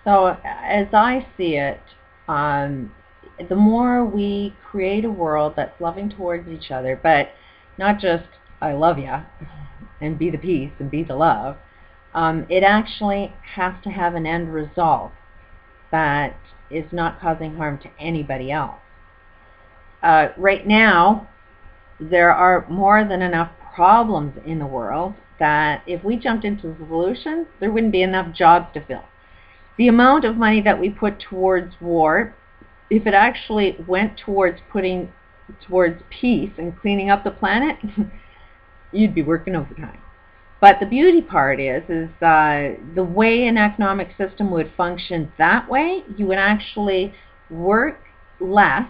So as I see it, um, the more we create a world that's loving towards each other, but not just I love ya and be the peace and be the love, it actually has to have an end result that is not causing harm to anybody else. Right now, there are more than enough problems in the world that if we jumped into the solutions, there wouldn't be enough jobs to fill. The amount of money that we put towards war, if it actually went towards putting towards peace and cleaning up the planet, you'd be working overtime. But the beauty part is the way an economic system would function that way, you would actually work less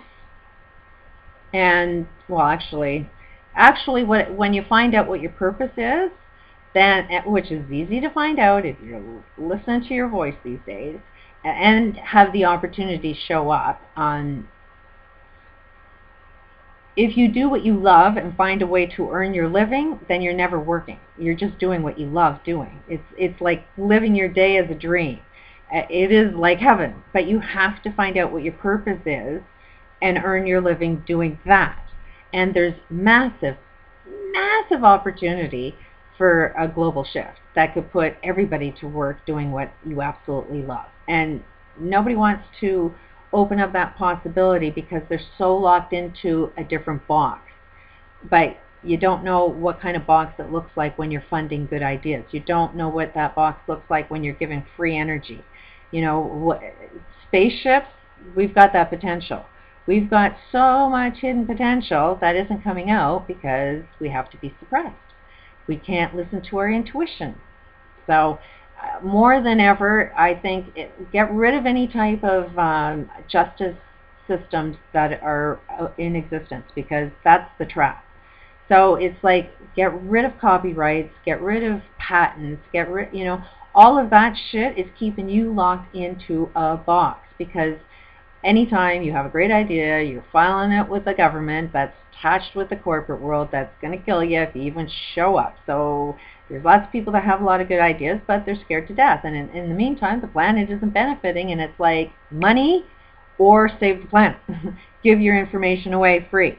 and, well, actually when you find out what your purpose is, then, which is easy to find out if you're listening to your voice these days, and have the opportunity show up on, if you do what you love and find a way to earn your living, then you're never working. You're just doing what you love doing. It's like living your day as a dream. It is like heaven, but you have to find out what your purpose is and earn your living doing that. And there's massive, massive opportunity for a global shift that could put everybody to work doing what you absolutely love. And nobody wants to open up that possibility because they're so locked into a different box. But you don't know what kind of box it looks like when you're funding good ideas. You don't know what that box looks like when you're giving free energy. You know, spaceships, we've got that potential. We've got so much hidden potential that isn't coming out because we have to be suppressed. We can't listen to our intuition. So more than ever, I think get rid of any type of justice systems that are in existence, because that's the trap. So it's like, get rid of copyrights, get rid of patents, all of that shit is keeping you locked into a box, because anytime you have a great idea, you're filing it with the government that's attached with the corporate world that's going to kill you if you even show up. So there's lots of people that have a lot of good ideas, but they're scared to death. And in the meantime, the planet isn't benefiting, and it's like, money or save the planet. Give your information away free.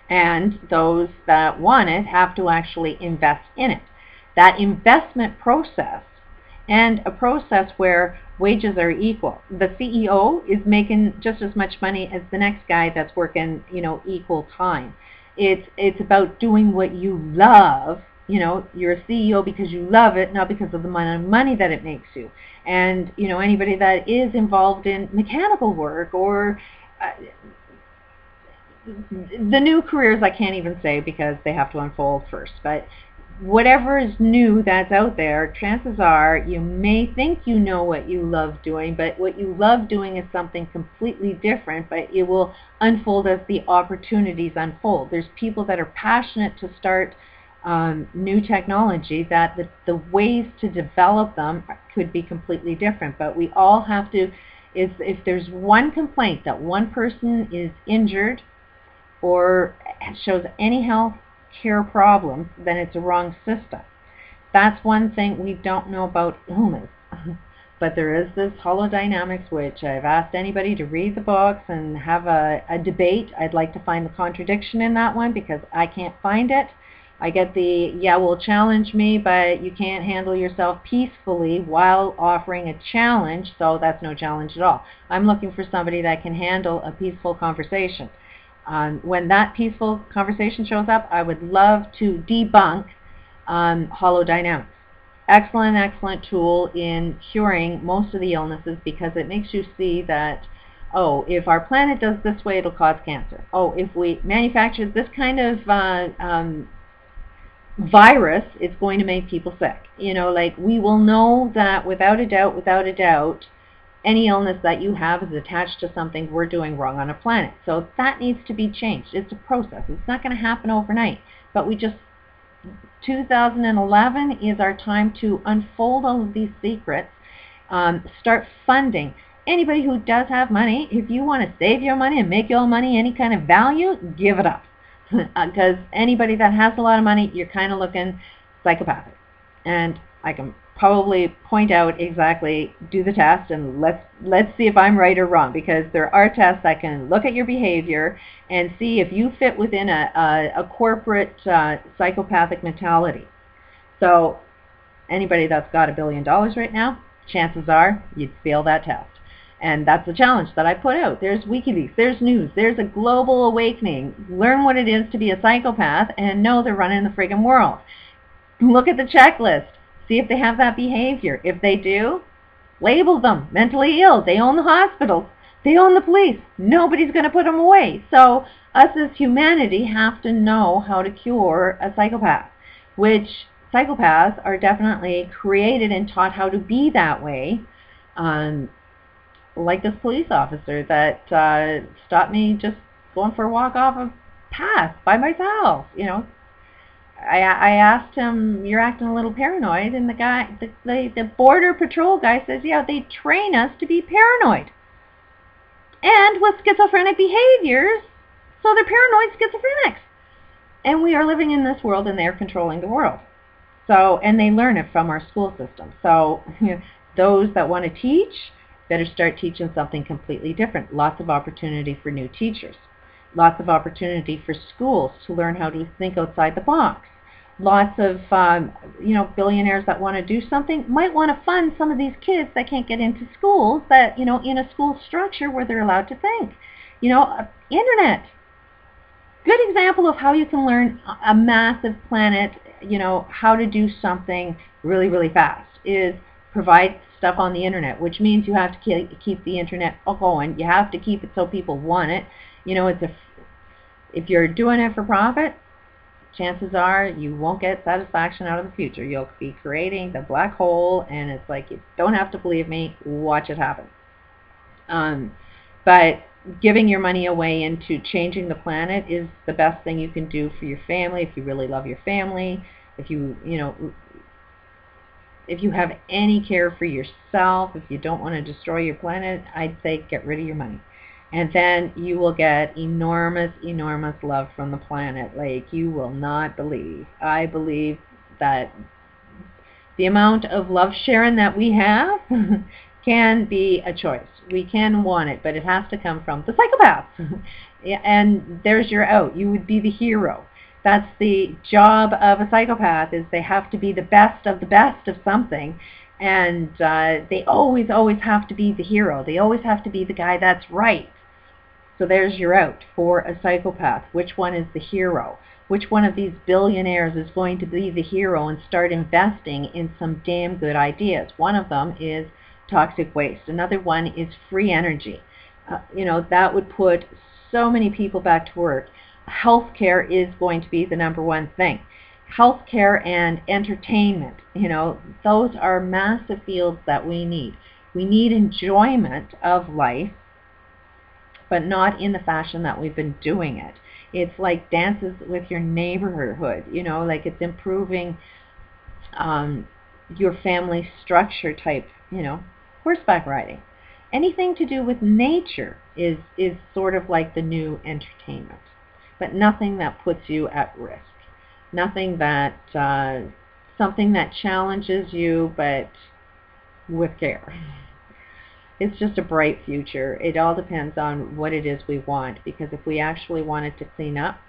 And those that want it have to actually invest in it. That investment process, and a process where wages are equal. The CEO is making just as much money as the next guy that's working, equal time. It's about doing what you love. You're a CEO because you love it, not because of the amount of money that it makes you. And anybody that is involved in mechanical work or the new careers, I can't even say because they have to unfold first, but whatever is new that's out there, chances are you may think you know what you love doing, but what you love doing is something completely different, but it will unfold as the opportunities unfold. There's people that are passionate to start new technology, that the ways to develop them could be completely different, but we all have to, if there's one complaint that one person is injured or shows any health care problems, then it's a wrong system. That's one thing we don't know about illness. But there is this holodynamics, which I've asked anybody to read the books and have a debate. I'd like to find the contradiction in that one because I can't find it. I get well, challenge me, but you can't handle yourself peacefully while offering a challenge, so that's no challenge at all. I'm looking for somebody that can handle a peaceful conversation. When that peaceful conversation shows up, I would love to debunk holodynamics. Excellent tool in curing most of the illnesses, because it makes you see that, oh, if our planet does this way, it'll cause cancer. Oh, if we manufacture this kind of virus, it's going to make people sick. We will know that without a doubt, any illness that you have is attached to something we're doing wrong on a planet. So that needs to be changed. It's a process. It's not going to happen overnight. But 2011 is our time to unfold all of these secrets, start funding. Anybody who does have money, if you want to save your money and make your money any kind of value, give it up. Because anybody that has a lot of money, you're kind of looking psychopathic. And I can probably point out exactly, do the test, and let's see if I'm right or wrong, because there are tests that can look at your behavior and see if you fit within a corporate psychopathic mentality. So anybody that's got $1 billion right now, chances are you'd fail that test. And that's the challenge that I put out. There's WikiLeaks, there's news, there's a global awakening. Learn what it is to be a psychopath and know they're running the friggin' world. Look at the checklist. See if they have that behavior. If they do, label them mentally ill. They own the hospitals. They own the police. Nobody's going to put them away. So us as humanity have to know how to cure a psychopath, which psychopaths are definitely created and taught how to be that way. Like this police officer that stopped me just going for a walk off a path by myself. You know, I asked him, "You're acting a little paranoid," and the border patrol guy says, "Yeah, they train us to be paranoid and with schizophrenic behaviors, so they're paranoid schizophrenics." And we are living in this world, and they're controlling the world. So, and they learn it from our school system. So, those that want to teach better start teaching something completely different. Lots of opportunity for new teachers. Lots of opportunity for schools to learn how to think outside the box. Lots of billionaires that want to do something might want to fund some of these kids that can't get into schools, that in a school structure where they're allowed to think. Internet. Good example of how you can learn a massive planet, how to do something really, really fast is provide stuff on the internet, which means you have to keep the internet going. You have to keep it so people want it. If you're doing it for profit, chances are you won't get satisfaction out of the future. You'll be creating the black hole, and it's like, you don't have to believe me, watch it happen. But giving your money away into changing the planet is the best thing you can do for your family, if you really love your family, if you have any care for yourself, if you don't want to destroy your planet, I'd say get rid of your money. And then you will get enormous, enormous love from the planet, like you will not believe. I believe that the amount of love sharing that we have can be a choice. We can want it, but it has to come from the psychopaths. And there's your out. You would be the hero. That's the job of a psychopath, is they have to be the best of something. And they always, always have to be the hero. They always have to be the guy that's right. So there's your out for a psychopath. Which one is the hero? Which one of these billionaires is going to be the hero and start investing in some damn good ideas? One of them is toxic waste. Another one is free energy. That would put so many people back to work. Healthcare is going to be the number one thing. Healthcare and entertainment, those are massive fields that we need. We need enjoyment of life, but not in the fashion that we've been doing it. It's like dances with your neighborhood, like it's improving your family structure type, horseback riding. Anything to do with nature is sort of like the new entertainment, but nothing that puts you at risk. Nothing that, something that challenges you, but with care. It's just a bright future. It all depends on what it is we want, because if we actually wanted to clean up,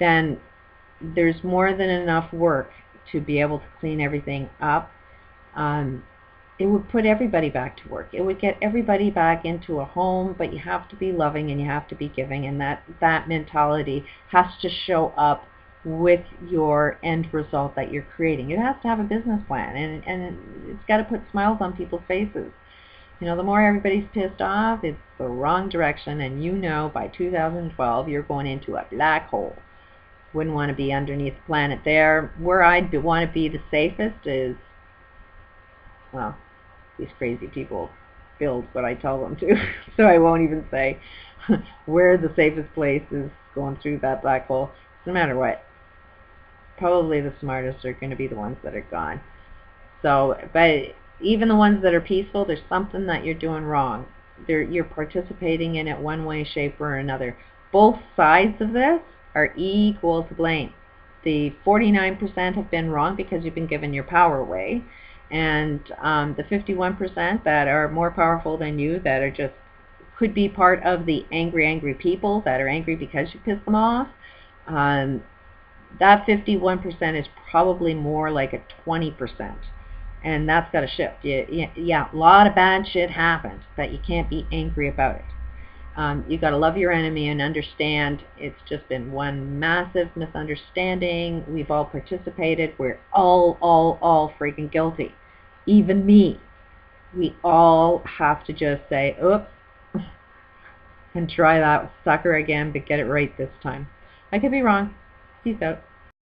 then there's more than enough work to be able to clean everything up. It would put everybody back to work. It would get everybody back into a home, but you have to be loving and you have to be giving, and that mentality has to show up with your end result that you're creating. It has to have a business plan, and it's got to put smiles on people's faces. The more everybody's pissed off, it's the wrong direction, and by 2012 you're going into a black hole. Wouldn't want to be underneath the planet there. Where I'd want to be the safest is, well, these crazy people build what I tell them to, so I won't even say where the safest place is going through that black hole. No matter what, probably the smartest are going to be the ones that are gone. So, but even the ones that are peaceful, there's something that you're doing wrong. You're participating in it one way, shape, or another. Both sides of this are equal to blame. The 49% have been wrong because you've been giving your power away, And the 51% that are more powerful than you, that are just, could be part of the angry people that are angry because you pissed them off, that 51% is probably more like a 20%. And that's got to shift. Yeah, a lot of bad shit happened, but you can't be angry about it. You got to love your enemy and understand it's just been one massive misunderstanding. We've all participated. We're all freaking guilty. Even me. We all have to just say, oops, and try that sucker again, but get it right this time. I could be wrong. Peace out.